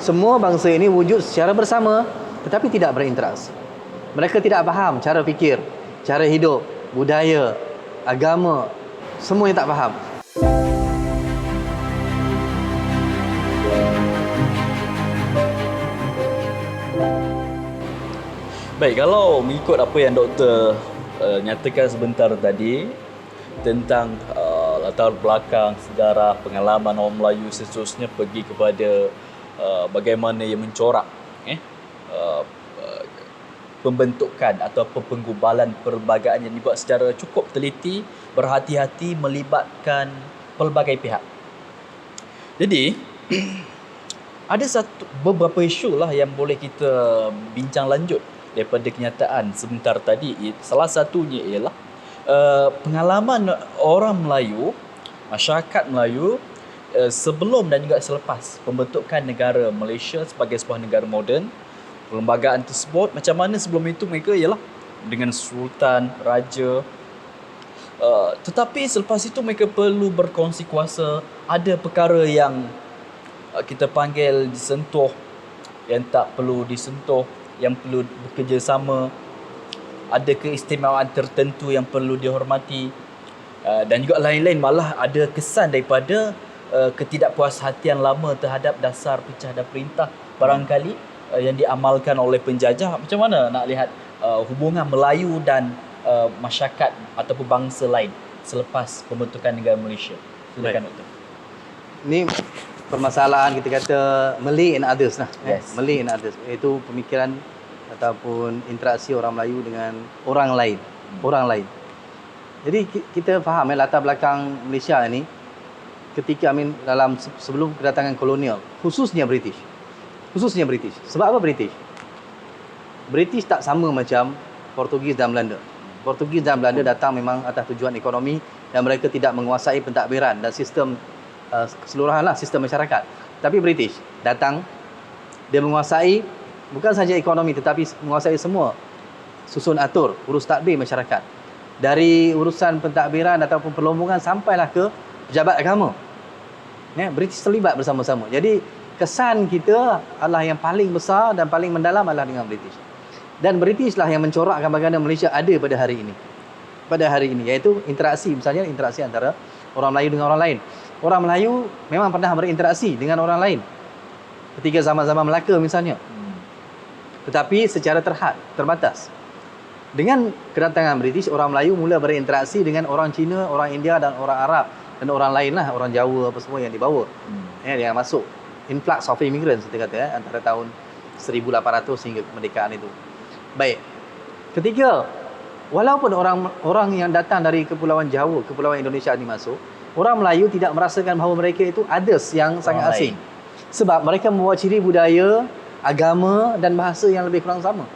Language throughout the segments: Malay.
semua bangsa ini wujud secara bersama tetapi tidak berinteraksi. Mereka tidak faham cara fikir, cara hidup, budaya, agama, semuanya tak faham. Baik, kalau mengikut apa yang doktor nyatakan sebentar tadi tentang latar belakang, sejarah, pengalaman orang Melayu seterusnya pergi kepada bagaimana ia mencorak pembentukan atau penggubalan perlembagaan yang dibuat secara cukup teliti, berhati-hati, melibatkan pelbagai pihak. Jadi ada beberapa isu lah yang boleh kita bincang lanjut daripada kenyataan sebentar tadi. Salah satunya ialah pengalaman orang Melayu, masyarakat Melayu sebelum dan juga selepas pembentukan negara Malaysia sebagai sebuah negara moden. Perlembagaan tersebut macam mana sebelum itu mereka ialah dengan sultan, raja, tetapi selepas itu mereka perlu berkongsi kuasa. Ada perkara yang kita panggil disentuh, yang tak perlu disentuh, yang perlu bekerjasama. Ada keistimewaan tertentu yang perlu dihormati, dan juga lain-lain. Malah ada kesan daripada ketidakpuashatian lama terhadap dasar pecah dan perintah barangkali yang diamalkan oleh penjajah. Macam mana nak lihat hubungan Melayu dan masyarakat ataupun bangsa lain selepas pembentukan negara Malaysia? Silakan Doktor. Ini permasalahan kita kata Malay and others lah. Yes. Malay and others, iaitu pemikiran ataupun interaksi orang Melayu dengan orang lain. Orang lain. Jadi kita faham latar belakang Malaysia ini ketika dalam sebelum kedatangan kolonial, khususnya British. Sebab apa British? British tak sama macam Portugis dan Belanda. Portugis dan Belanda datang memang atas tujuan ekonomi dan mereka tidak menguasai pentadbiran dan sistem keseluruhan lah sistem masyarakat. Tapi British datang, dia menguasai bukan saja ekonomi tetapi menguasai semua susun atur, urus tadbir masyarakat. Dari urusan pentadbiran ataupun perlombongan sampailah ke pejabat agama. British terlibat bersama-sama. Jadi kesan kita adalah yang paling besar dan paling mendalam adalah dengan British. Dan British lah yang mencorakkan bagaimana Malaysia ada pada hari ini. Iaitu interaksi, misalnya interaksi antara orang Melayu dengan orang lain. Orang Melayu memang pernah berinteraksi dengan orang lain ketika zaman-zaman Melaka misalnya. Tetapi secara terbatas. Dengan kedatangan British, orang Melayu mula berinteraksi dengan orang Cina, orang India dan orang Arab dan orang lain lah, orang Jawa apa semua yang dibawa. Yang masuk. Influx of immigrants kita kata antara tahun 1800 hingga kemerdekaan itu. Baik. Ketiga, walaupun orang yang datang dari kepulauan Jawa, kepulauan Indonesia ini masuk, orang Melayu tidak merasakan bahawa mereka itu others yang sangat asing. Sebab mereka membawa ciri budaya, agama dan bahasa yang lebih kurang sama.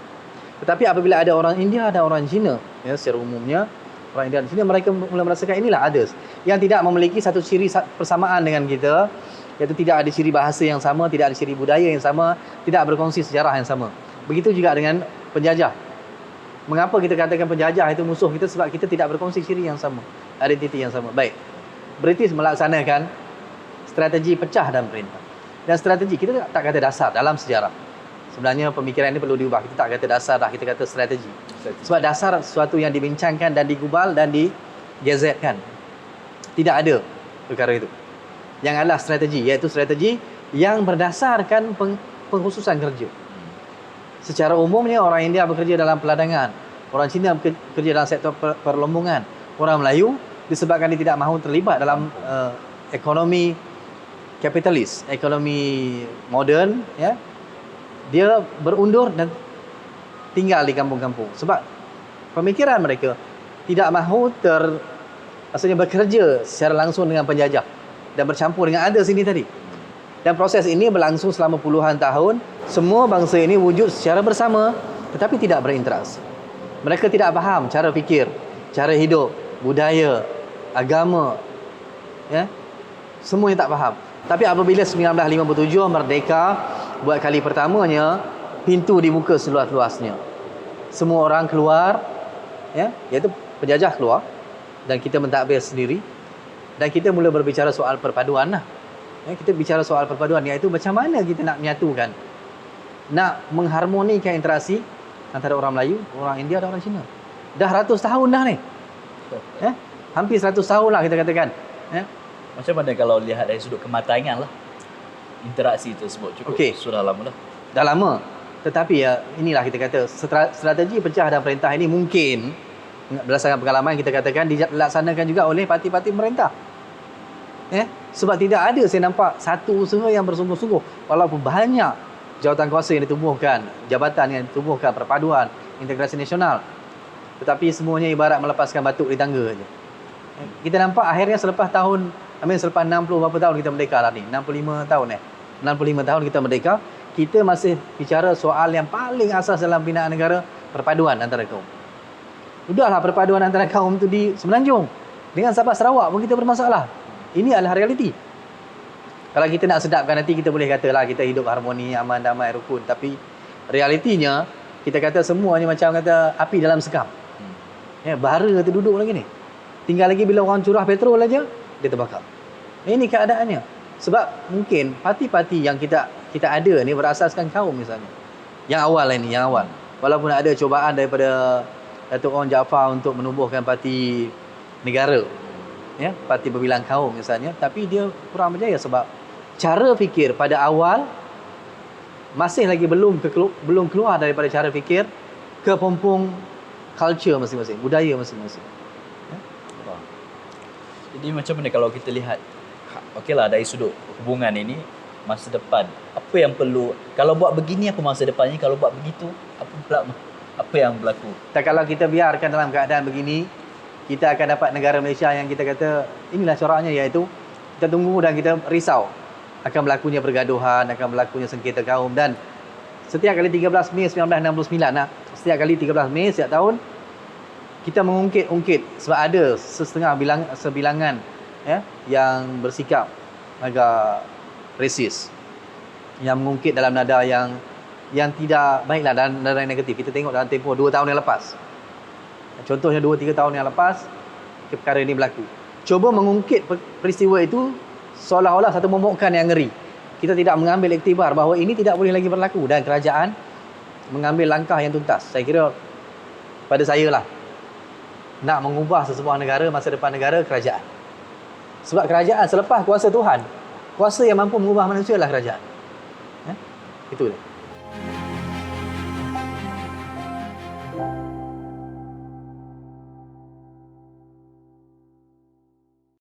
Tetapi apabila ada orang India dan orang Cina, secara umumnya orang India dan Cina, mereka mula merasakan inilah others yang tidak memiliki satu ciri persamaan dengan kita. Iaitu tidak ada ciri bahasa yang sama, tidak ada ciri budaya yang sama, tidak berkongsi sejarah yang sama. Begitu juga dengan penjajah. Mengapa kita katakan penjajah itu musuh kita? Sebab kita tidak berkongsi ciri yang sama, identiti yang sama. Baik, British melaksanakan strategi pecah dan perintah. Dan strategi kita tak kata dasar dalam sejarah. Sebenarnya pemikiran ini perlu diubah. Kita tak kata dasar dah, kita kata strategi. Sebab dasar sesuatu yang dibincangkan dan digubal dan digazetkan. Tidak ada perkara itu. Yang adalah strategi, iaitu strategi yang berdasarkan pengkhususan kerja. Secara umumnya orang India bekerja dalam peladangan, orang Cina bekerja dalam sektor perlombongan, orang Melayu disebabkan dia tidak mahu terlibat dalam ekonomi kapitalis, ekonomi moden, dia berundur dan tinggal di kampung-kampung. Sebab pemikiran mereka tidak mahu bekerja secara langsung dengan penjajah dan bercampur dengan others ini tadi. Dan proses ini berlangsung selama puluhan tahun. Semua bangsa ini wujud secara bersama tetapi tidak berinteraksi. Mereka tidak faham cara fikir, cara hidup, budaya, agama. Semuanya tak faham. Tapi apabila 1957 merdeka, buat kali pertamanya pintu dibuka seluas-luasnya. Semua orang keluar, iaitu penjajah keluar dan kita mentadbir sendiri. Dan kita mula berbicara soal perpaduan lah. Kita bicara soal perpaduan, iaitu macam mana kita nak menyatukan, nak mengharmonikan interaksi antara orang Melayu, orang India dan orang Cina. Dah ratus tahun dah ni. Hampir 100 tahun lah kita katakan. Macam mana kalau lihat dari sudut kematangan lah, interaksi tersebut cukup sudah lama dah. Dah lama. Tetapi inilah kita kata strategi pecah dan perintah ini mungkin berdasarkan pengalaman kita katakan dilaksanakan juga oleh parti-parti pemerintah. Sebab tidak ada saya nampak satu usaha yang bersungguh-sungguh, walaupun banyak jawatan kuasa yang ditubuhkan, jabatan yang ditubuhkan, perpaduan, integrasi nasional, tetapi semuanya ibarat melepaskan batuk di tangga saja. Kita nampak akhirnya selepas 60 berapa tahun kita merdeka lah ni, 65 tahun 65 tahun kita merdeka, kita masih bicara soal yang paling asas dalam binaan negara, perpaduan antara kaum. Sudahlah perpaduan antara kaum tu di Semenanjung dengan Sabah Sarawak pun kita bermasalah. Ini adalah realiti. Kalau kita nak sedapkan nanti kita boleh katalah kita hidup harmoni, aman, damai, rukun, tapi realitinya kita kata semuanya macam kata api dalam sekam. Bara tu duduk lagi ni. Tinggal lagi bila orang curah petrol aja dia terbakar. Ini keadaannya. Sebab mungkin parti-parti yang kita ada ni berasaskan kaum misalnya. Yang awal ini, yang awal. Walaupun ada cubaan daripada Datuk Onn Jaafar untuk menubuhkan parti negara, parti berbilang kaum misalnya, tapi dia kurang berjaya sebab cara fikir pada awal masih lagi belum keluar daripada cara fikir ke pompong culture masing-masing, budaya masing-masing. Jadi macam mana kalau kita lihat, okeylah dari sudut hubungan ini, masa depan, apa yang perlu, kalau buat begini apa masa depannya, kalau buat begitu apa yang berlaku? Kalau kita biarkan dalam keadaan begini, kita akan dapat negara Malaysia yang kita kata inilah coraknya, iaitu kita tunggu dan kita risau akan berlakunya pergaduhan, akan berlakunya sengketa kaum, dan setiap kali 13 Mei 1969 setiap kali 13 Mei setiap tahun kita mengungkit sebab ada sebilangan yang bersikap agak resis, yang mengungkit dalam nada yang tidak baiklah, dalam nada yang negatif. Kita tengok dalam tempoh 2 tahun yang lepas, contohnya 2-3 tahun yang lepas perkara ini berlaku. Cuba mengungkit peristiwa itu seolah-olah satu momokkan yang ngeri. Kita tidak mengambil iktibar bahawa ini tidak boleh lagi berlaku dan kerajaan mengambil langkah yang tuntas. Saya kira pada saya lah, nak mengubah sesebuah negara, masa depan negara, kerajaan. Sebab kerajaan selepas kuasa Tuhan, kuasa yang mampu mengubah manusia adalah kerajaan. Itu dia.